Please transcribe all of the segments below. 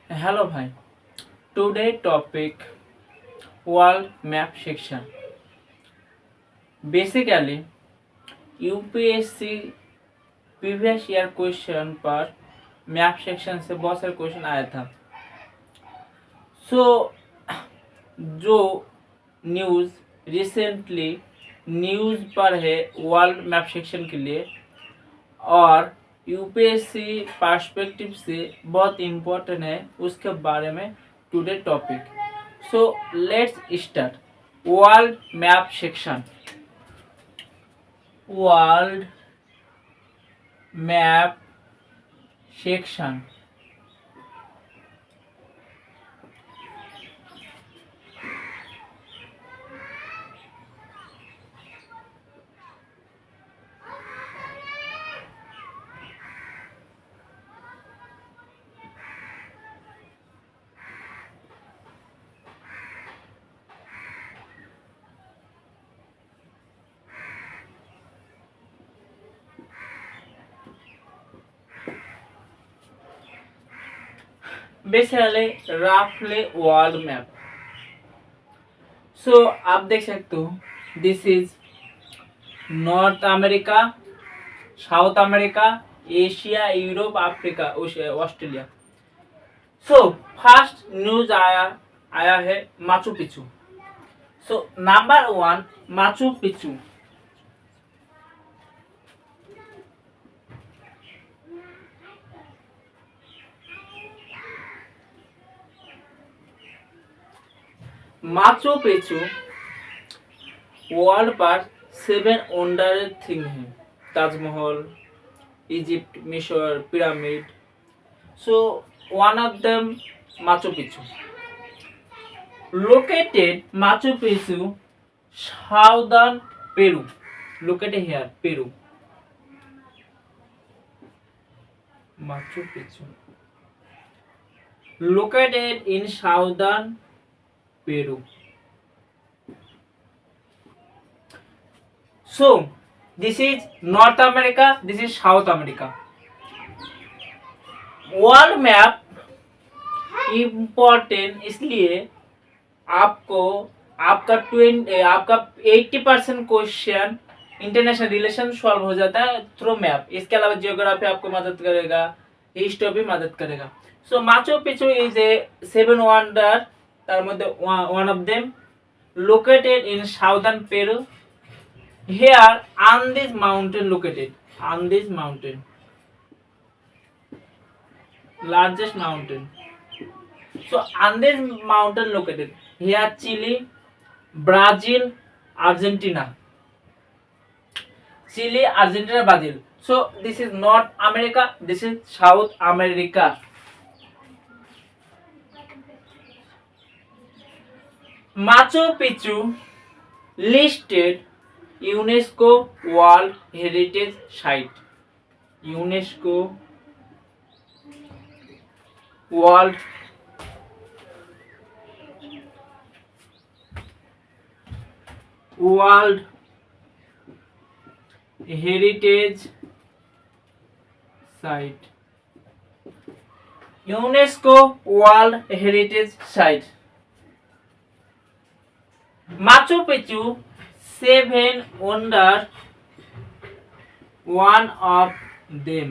Hello, bhai. Today topic world map section. Basically, UPSC previous year question पर map section से बहुत सारे question आया था. सो जो न्यूज़ रिसेंटली न्यूज़ पर है वर्ल्ड मैप सेक्शन के लिए और यूपीएससी पर्सपेक्टिव से बहुत इम्पोर्टेंट है उसके बारे में today topic. So let's start. World map section. World map section. Basically रफली वर्ल्ड मैप. सो आप देख सकते हो this is north America, south America, Asia, Europe, Africa, Australia. So first news आया आया है Machu Picchu. So number one Machu Picchu. Machu Picchu world पर 7 wonder thing है. ताजमहल, इजिप्ट, मिस्र, pyramid. So one of them Machu Picchu. Located Machu Picchu, southern Peru. Located here, Peru. Machu Picchu. Located in southern Peru. So, this is North America, this is South America. World map important इसलिए आपको आपका 80% question international relation solve हो जाता है through map. इसके अलावा geography आपको मदद करेगा, हिस्ट्री भी मदद करेगा. So Machu Picchu is a 7 wonder. তার মধ্যে one of them located in southern Peru. Here Andes mountain located. Andes mountain. Largest mountain. So Andes mountain located here Chile, Brazil, Argentina. Chile, Argentina, Brazil. So this is North America, this is South America. Machu Picchu listed UNESCO World Heritage Site. UNESCO World Heritage Site. UNESCO World Heritage Site. Machu Picchu 7 wonder, one of them.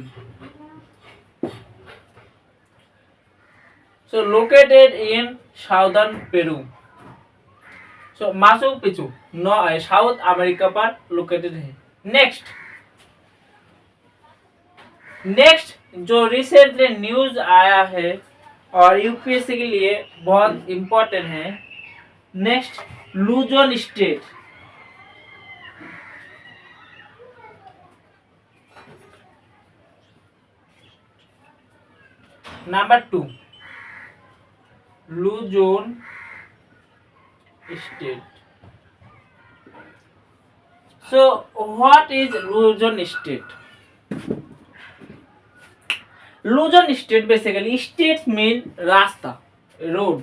So located in southern Peru. So Machu Picchu no south America पर located है. Next जो recently news आया है और UPSC के लिए बहुत important है. Next Luzon state. Number 2 Luzon state. So what is Luzon state? Luzon state basically states mean rasta, road.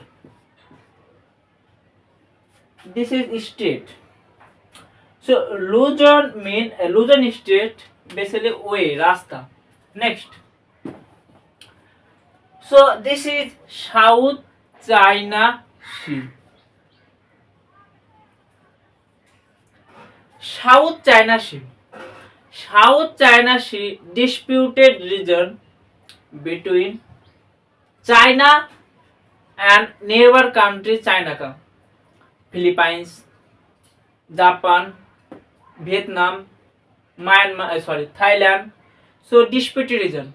This is state. So Luzon state basically way, rasta. Next. So this is South China Sea. South China Sea. South China Sea disputed region between China and neighbor country China का Philippines, Japan, Vietnam, Myanmar, Thailand. So disputed region.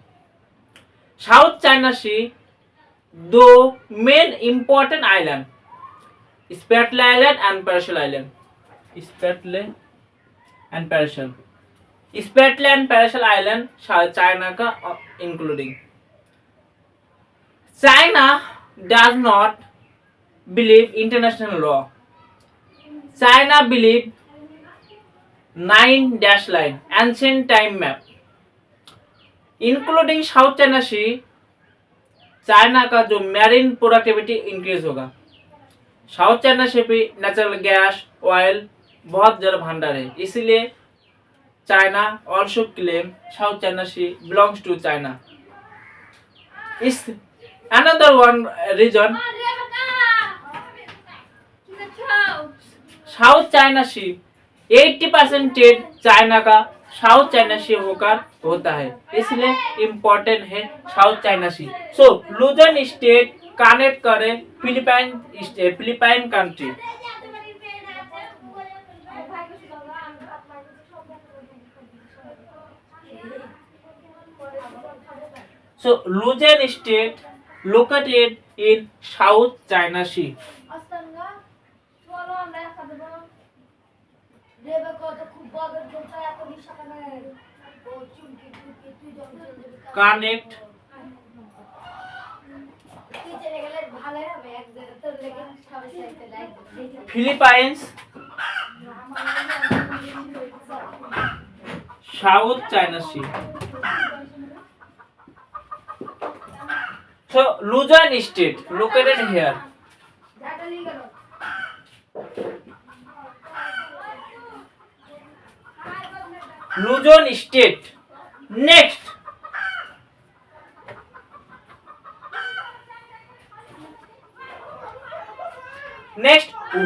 South China Sea, though main important island, Spratly Island and Paracel Island. Spratly and Paracel. Spratly and Paracel Island China का including. China does not believe international law. China believe 9 line ancient time map including South China Sea. China का जो marine productivity increase होगा. South China Sea पे natural gas oil बहुत ज्यादा भंडार है, इसलिए China also claim South China Sea belongs to China. Is another one reason South China Sea 80% trade China का साउथ चाइना सी होकर होता है, इसलिए इम्पोर्टेंट है South China Sea. So Luzon state connect करे Philippine country. So Luzon state located in South China Sea. Connect Philippines, South China Sea. So Luzon state located here. Luzon state. Next,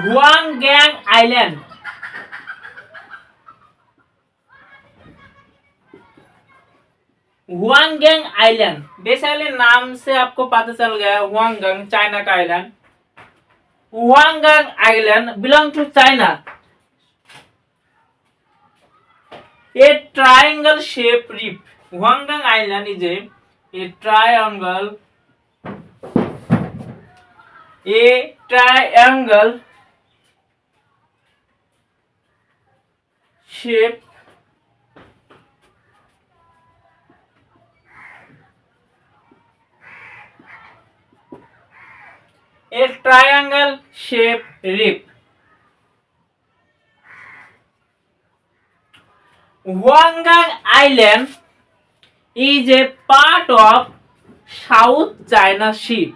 Huanggang Island. Huanggang island basically नाम से आपको पता चल गया है, Huanggang China का island. Huanggang island belong to China. A triangle shaped reef. Huanggang Island is a triangle shaped reef. Huanggang Island is a part of South China Sea.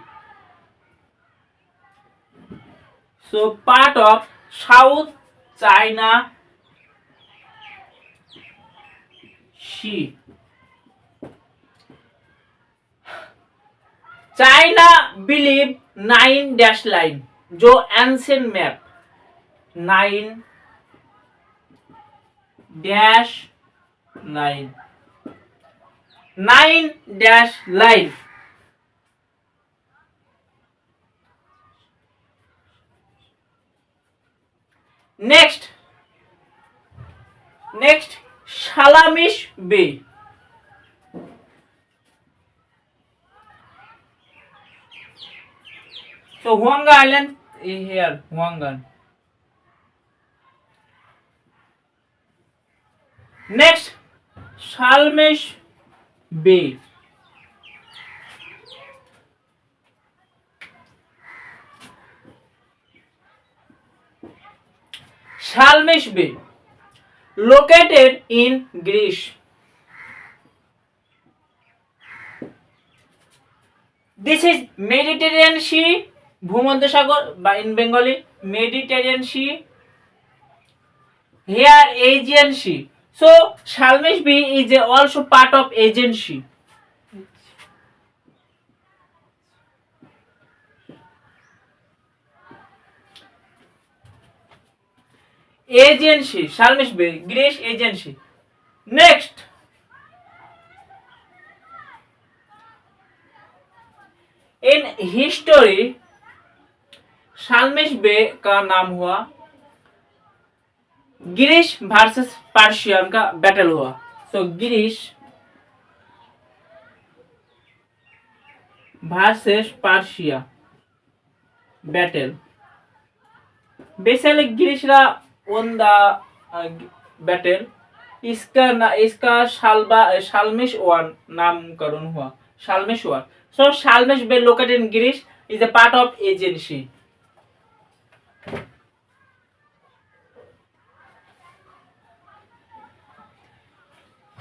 So part of South China Sea. China believe 9 line जो ancient map 9 line next Salamish Bay. So Huanggang Island is here. Huanggang. Next, Salamish Bay. Salamish Bay, located in Greece. This is Mediterranean Sea, Bhumandya Sagar, by in Bengali, Mediterranean Sea. Here Aegean Sea. So Salamish Bay is also part of Aegean Sea. agency, Salmish Bay, Greece agency. Next, in history, Salamis Bay का नाम हुआ Greece versus Persian का battle हुआ. So Greece versus Persia battle. Basically Greece won the battle. इसका Salamis one नामकरण हुआ. Salamis one. So Salmish Bay located in Greece is a part of agency.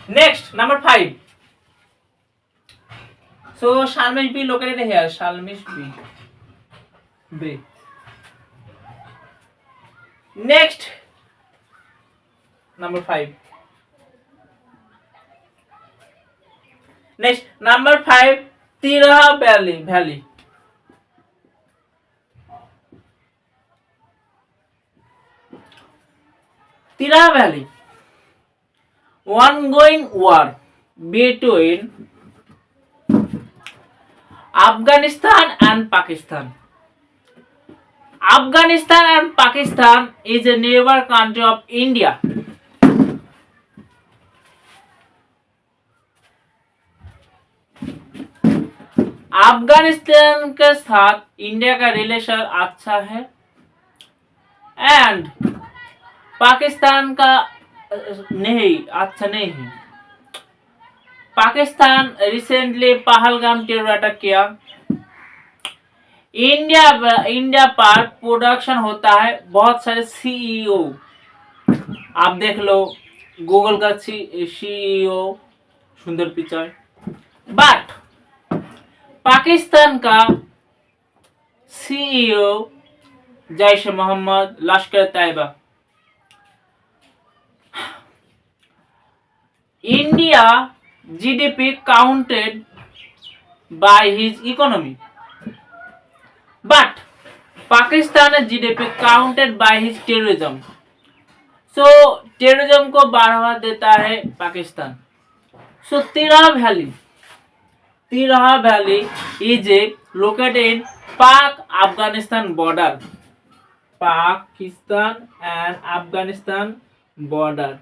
Next, number 5. So Salmish Bay located here. Salmish Bay. Next, number 5. Next, number 5, Tiraha Valley. Tiraha Valley. Ongoing war between Afghanistan and Pakistan. Afghanistan and Pakistan is a neighbor country of India. Afghanistan के साथ India का relation अच्छा है and Pakistan का नहीं अच्छा नहीं है. Pakistan recently Pahalgam terror attack किया. इंडिया पर प्रोडक्शन होता है बहुत सारे सीईओ. आप देख लो गूगल का सीईओ सुंदर पिचाई. बट पाकिस्तान का CEO Jaish Mohammed, Lashkar Taiba. India GDP counted by his economy, but Pakistan GDP counted by his terrorism. So terrorism को बढ़ावा देता है Pakistan. So Tiraha Valley is located in Pak-Afghanistan border. Pakistan and Afghanistan border.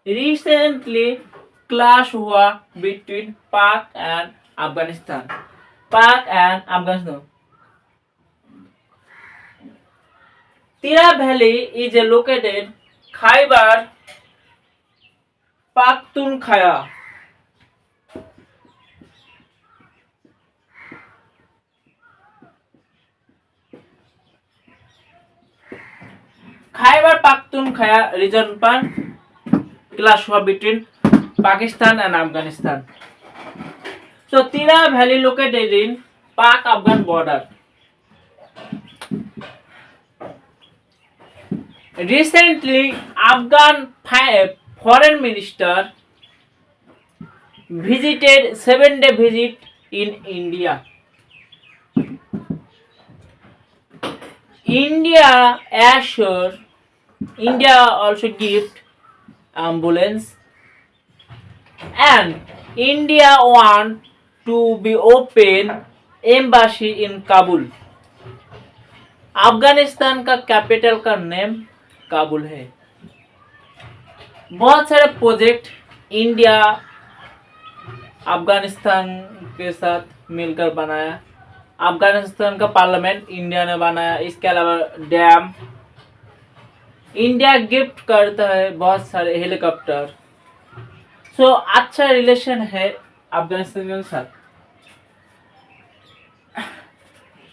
Recently clash हुआ between Pak and Afghanistan. Tiraha Valley is located Khyber Pakhtunkhwa. Khyber Pakhtunkhwa region पर clash हुआ between Pakistan and Afghanistan. So Tiraha Valley located in Pak-Afghan border. Recently, Afghan foreign minister visited 7-day visit in India. India also gift ambulance and India want to be open embassy in Kabul. Afghanistan का capital का name Kabul है. बहुत सारे project India Afghanistan के साथ मिलकर बनाया. अफगानिस्तान का पार्लियामेंट इंडिया ने बनाया. इसके अलावा डैम इंडिया गिफ्ट करता है बहुत सारे हेलीकॉप्टर. सो अच्छा रिलेशन है अफगानिस्तान के साथ.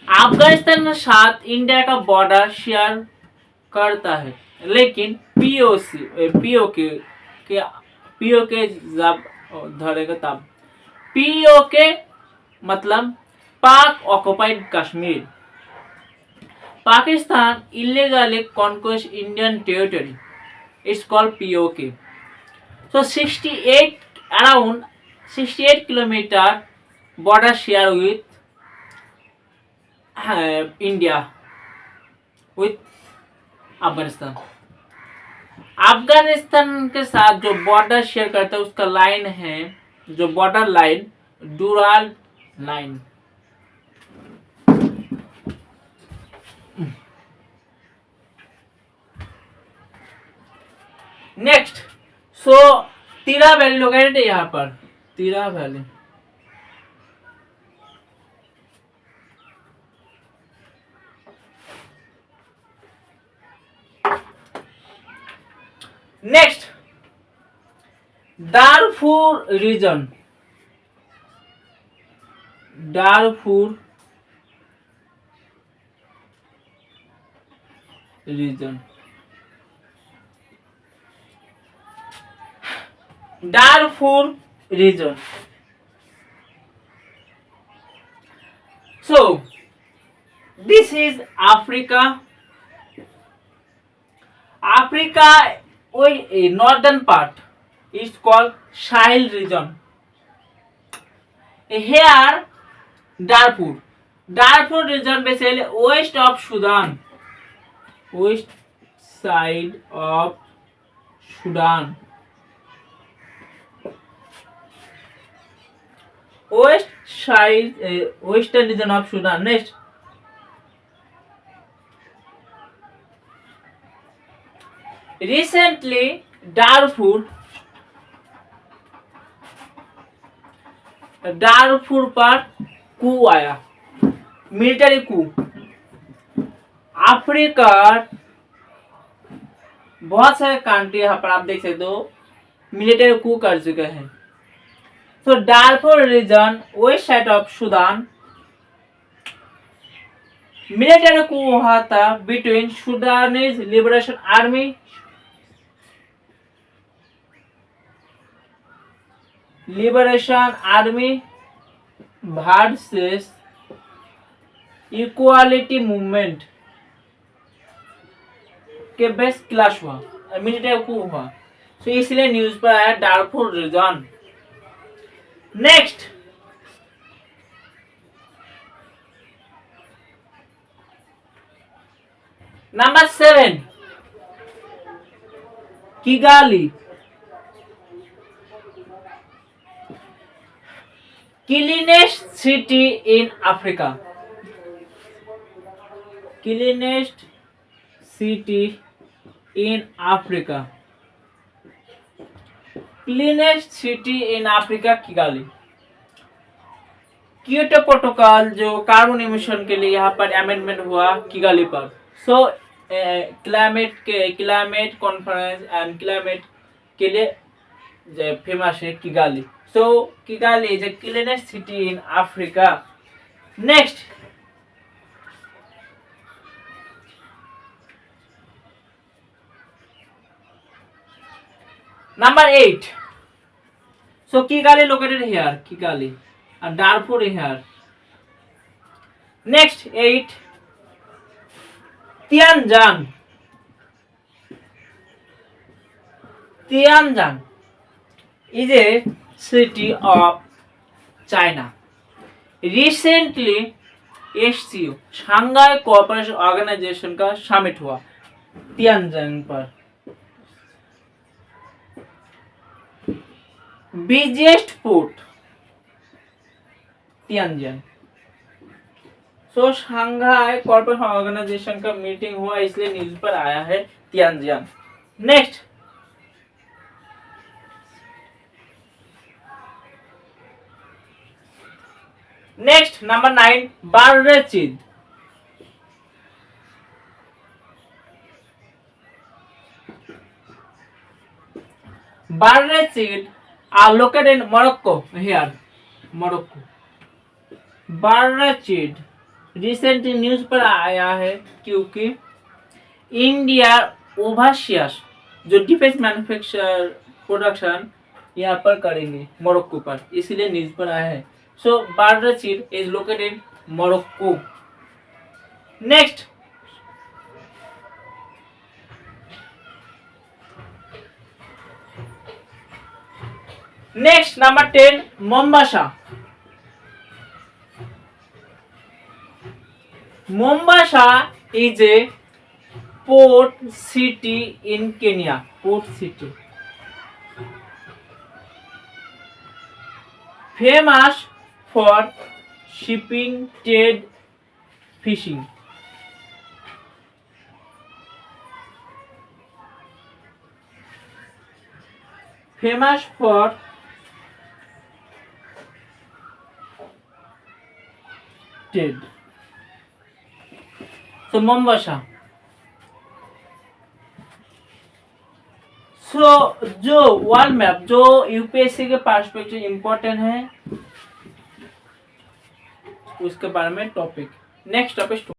अफगानिस्तान के साथ इंडिया का बॉर्डर शेयर करता है लेकिन पीओके जब धरेगा तब. पीओके मतलब पाक occupied Kashmir. Pakistan illegally conquers Indian territory. It's called POK. So around 68 kilometer border share with India with Afghanistan. Afghanistan के साथ जो बॉर्डर शेयर करता है उसका लाइन है, जो border line, Durand line. Next, so Tirah valley located है यहाँ पर, Tirah valley. Next, Darfur region, Darfur region, Darfur region. So this is Africa. Africa, a northern part is called Sahel region. Here Darfur. Darfur region basically west of Sudan. West side of Sudan. West side, western region of Sudan. Next, recently Darfur पर कू आया, military कू। Africa बहुत सारे country यहाँ पर आप देख सकते हो मिलिट्री कू कर चुके हैं। So Darfur region, west side of Sudan, military coup हुआ था between Sudanese Liberation Army versus Equality Movement के बेस क्लैश हुआ, मिलिट्री coup हुआ। So इसलिए न्यूज पर आया Darfur region. Next, number 7, Kigali, cleanest city in Africa, cleanest city in Africa, cleanest city in Africa Kigali. Kyoto protocol जो carbon emission के लिए यहाँ पर अमेंडमेंट हुआ किगाली पर। So climate conference and climate के लिए फेमस है Kigali. So Kigali is a cleanest city in Africa. Next, number 8. So Kigali located here, Kigali, and Darfur here. Next, 8. Tianjin. Tianjin is a city of China. Recently, SCO, Shanghai Cooperation Organization का summit हुआ Tianjin पर। Biggest port Tianjin. So Shanghai corporation organisation का meeting हुआ इसलिए news पर आया है Tianjin. Next, number 9, Berrechid. Berrechid are located in Morocco here, Morocco. Berrechid recently news पर आया है क्योंकि इंडिया ओवरसीज जो डिफेंस मैन्युफैक्चर प्रोडक्शन यहाँ पर करेंगे मोरक्को पर, इसलिए न्यूज पर आया है। So Berrechid is located Morocco. Next, number 10, Mombasa. Mombasa is a port city in Kenya, port city. Famous for shipping, trade, fishing. Famous for trade. तो मोम्बासा। जो वर्ल्ड मैप जो यूपीएससी के perspective important है उसके बारे में topic. Next topic